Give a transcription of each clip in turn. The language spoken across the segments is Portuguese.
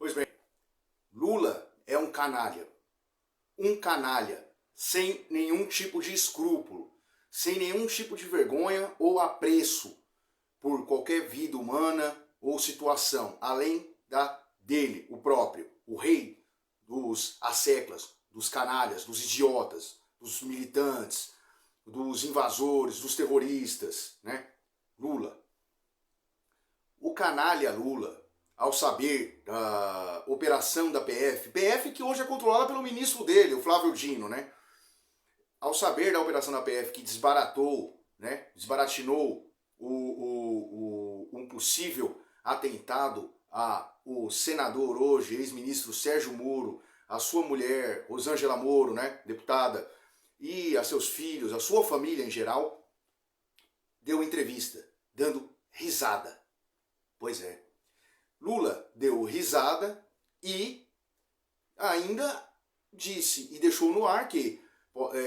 Pois bem, Lula é um canalha. Um canalha sem nenhum tipo de escrúpulo, sem nenhum tipo de vergonha ou apreço por qualquer vida humana ou situação, além da dele, o próprio, o rei dos asseclas, dos canalhas, dos idiotas, dos militantes, dos invasores, dos terroristas, né? Lula. O canalha Lula, ao saber da operação da PF que hoje é controlada pelo ministro dele, o Flávio Dino, né? Ao saber da operação da PF que desbaratou, né? Desbaratinou um possível atentado ao senador hoje, ex-ministro Sérgio Moro, a sua mulher, Rosângela Moro, né? Deputada, e a seus filhos, a sua família em geral, deu entrevista, dando risada. Pois é. Lula deu risada e ainda disse e deixou no ar que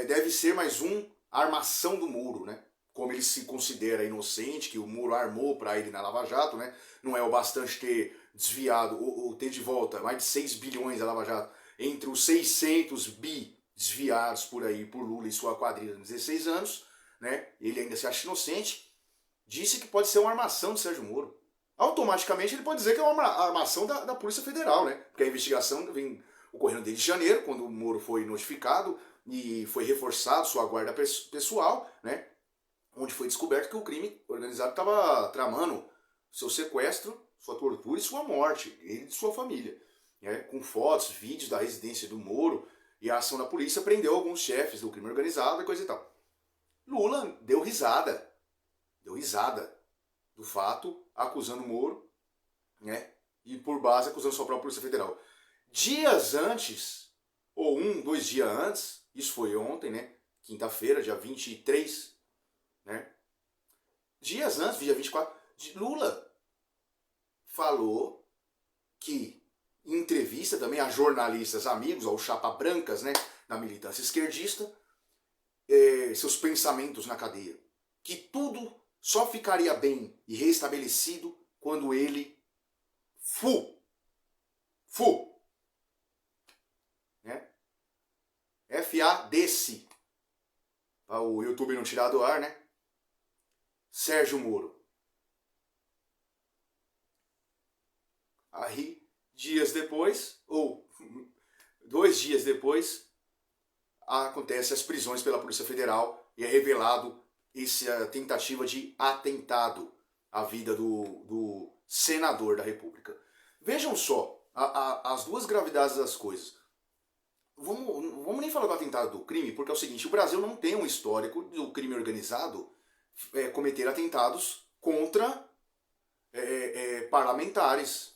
deve ser mais um armação do Moro, né? Como ele se considera inocente, que o Moro armou para ele na Lava Jato, né? Não é o bastante ter desviado ou ter de volta mais de 6 bilhões da Lava Jato entre os 600 bi desviados por aí por Lula e sua quadrilha de 16 anos, né? Ele ainda se acha inocente. Disse que pode ser uma armação de Sérgio Moro. Automaticamente ele pode dizer que é uma armação da Polícia Federal, né? Porque a investigação vem ocorrendo desde janeiro, quando o Moro foi notificado e foi reforçado sua guarda pessoal, né? Onde foi descoberto que o crime organizado estava tramando seu sequestro, sua tortura e sua morte, ele e sua família. Né? Com fotos, vídeos da residência do Moro, e a ação da polícia prendeu alguns chefes do crime organizado e coisa e tal. Lula deu risada do fato, acusando o Moro, né? E por base acusando sua própria Polícia Federal. Dias antes, ou 2 dias antes, isso foi ontem, né? Quinta-feira, dia 23, né? Dias antes, dia 24, Lula falou que, em entrevista também a jornalistas amigos, ao chapa brancas, né? Da militância esquerdista, seus pensamentos na cadeia. Que tudo só ficaria bem e restabelecido quando ele né? FADC, para o YouTube não tirar do ar, né? Sérgio Moro. Aí, dias depois, ou 2 dias depois, acontece as prisões pela Polícia Federal e é revelado essa tentativa de atentado à vida do senador da República. Vejam só as duas gravidades das coisas. Vamos nem falar do atentado do crime, porque é o seguinte, o Brasil não tem um histórico do crime organizado cometer atentados contra parlamentares.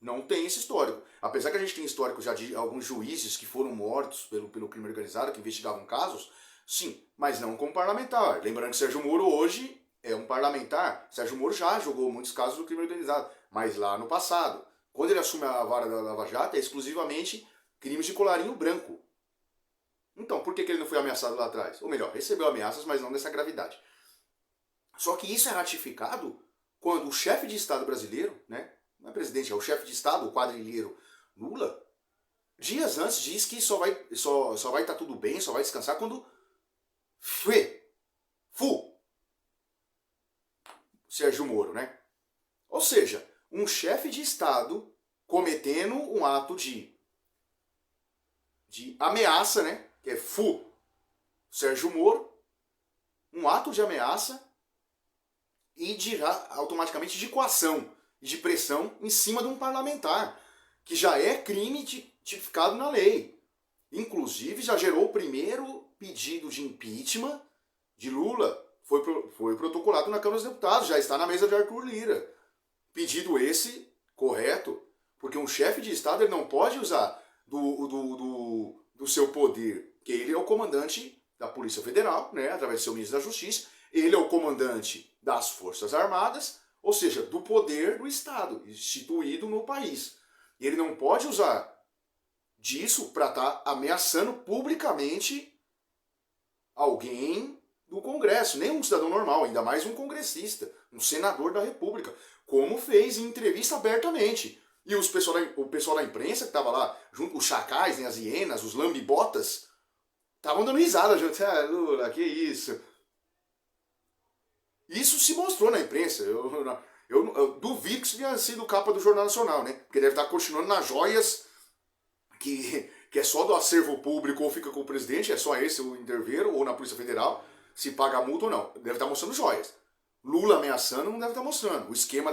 Não tem esse histórico. Apesar que a gente tem histórico já de alguns juízes que foram mortos pelo crime organizado, que investigavam casos, sim, mas não como parlamentar. Lembrando que Sérgio Moro hoje é um parlamentar. Sérgio Moro já jogou muitos casos do crime organizado, mas lá no passado. Quando ele assume a vara da Lava Jato, é exclusivamente crimes de colarinho branco. Então, por que ele não foi ameaçado lá atrás? Ou melhor, recebeu ameaças, mas não dessa gravidade. Só que isso é ratificado quando o chefe de Estado brasileiro, né, não é presidente, é o chefe de Estado, o quadrilheiro Lula, dias antes diz que só vai estar tudo bem, só vai descansar quando Sérgio Moro, né? Ou seja, um chefe de Estado cometendo um ato de ameaça, né? Que é Sérgio Moro, um ato de ameaça e automaticamente de coação e de pressão em cima de um parlamentar, que já é crime tipificado na lei. Inclusive já gerou o primeiro pedido de impeachment de Lula, foi protocolado na Câmara dos Deputados, já está na mesa de Arthur Lira. Pedido esse correto, porque um chefe de Estado ele não pode usar do seu poder, que ele é o comandante da Polícia Federal, né, através do seu ministro da Justiça, ele é o comandante das Forças Armadas, ou seja, do poder do Estado, instituído no país. E ele não pode usar disso para estar ameaçando publicamente alguém do Congresso, nem um cidadão normal, ainda mais um congressista, um senador da República, como fez em entrevista abertamente. E o pessoal da imprensa que tava lá, junto com os chacais, né, as hienas, os lambibotas, estavam dando risada junto. Ah, Lula, que isso? Isso se mostrou na imprensa. Eu duvido que isso tenha sido capa do Jornal Nacional, né? Porque deve estar continuando nas joias que é só do acervo público ou fica com o presidente, é só esse o interveiro, ou na Polícia Federal, se paga a multa ou não. Deve estar mostrando joias. Lula ameaçando não deve estar mostrando. O esquema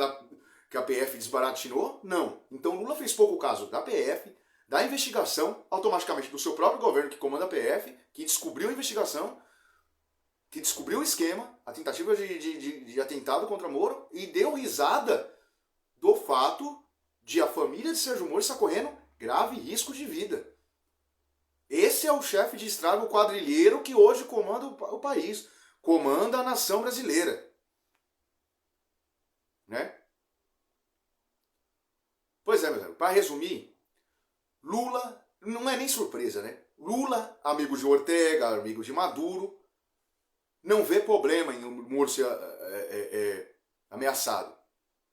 que a PF desbaratinou, não. Então Lula fez pouco caso da PF, da investigação, automaticamente do seu próprio governo que comanda a PF, que descobriu a investigação, que descobriu o esquema, a tentativa de atentado contra Moro, e deu risada do fato de a família de Sérgio Moro estar correndo grave risco de vida. Esse é o chefe de Estado, o quadrilheiro que hoje comanda o país, comanda a nação brasileira. Né? Pois é, meu amigo, para resumir, Lula não é nem surpresa, né? Lula, amigo de Ortega, amigo de Maduro, não vê problema em o Moro ser ameaçado.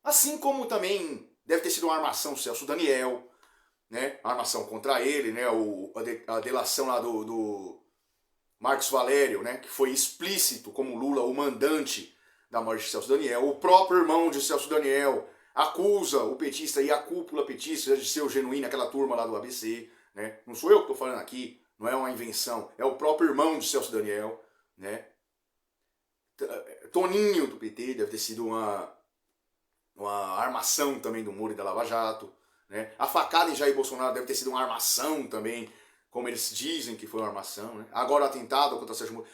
Assim como também deve ter sido uma armação do Celso Daniel, né? A armação contra ele, né? A delação lá do Marcos Valério, né? Que foi explícito como Lula, o mandante da morte de Celso Daniel. O próprio irmão de Celso Daniel acusa o petista e a cúpula petista de ser o genuíno, aquela turma lá do ABC. Né? Não sou eu que estou falando aqui, não é uma invenção, é o próprio irmão de Celso Daniel. Né? Toninho do PT deve ter sido uma armação também do Moro e da Lava Jato. Né? A facada em Jair Bolsonaro deve ter sido uma armação também, como eles dizem que foi uma armação. Né? Agora o atentado contra Sérgio Moro.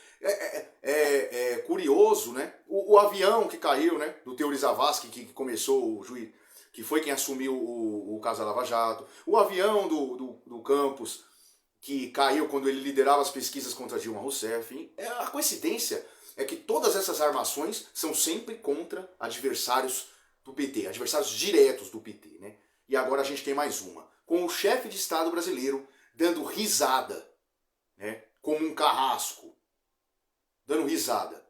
É curioso, né? O avião que caiu, né? Do Teori Zavascki, que começou o juiz, que foi quem assumiu o caso da Lava Jato. O avião do Campos, que caiu quando ele liderava as pesquisas contra Dilma Rousseff. A coincidência é que todas essas armações são sempre contra adversários do PT, adversários diretos do PT, né? E agora a gente tem mais uma, com o chefe de Estado brasileiro dando risada, né? Como um carrasco, dando risada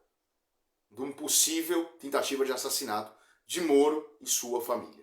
de uma possível tentativa de assassinato de Moro e sua família.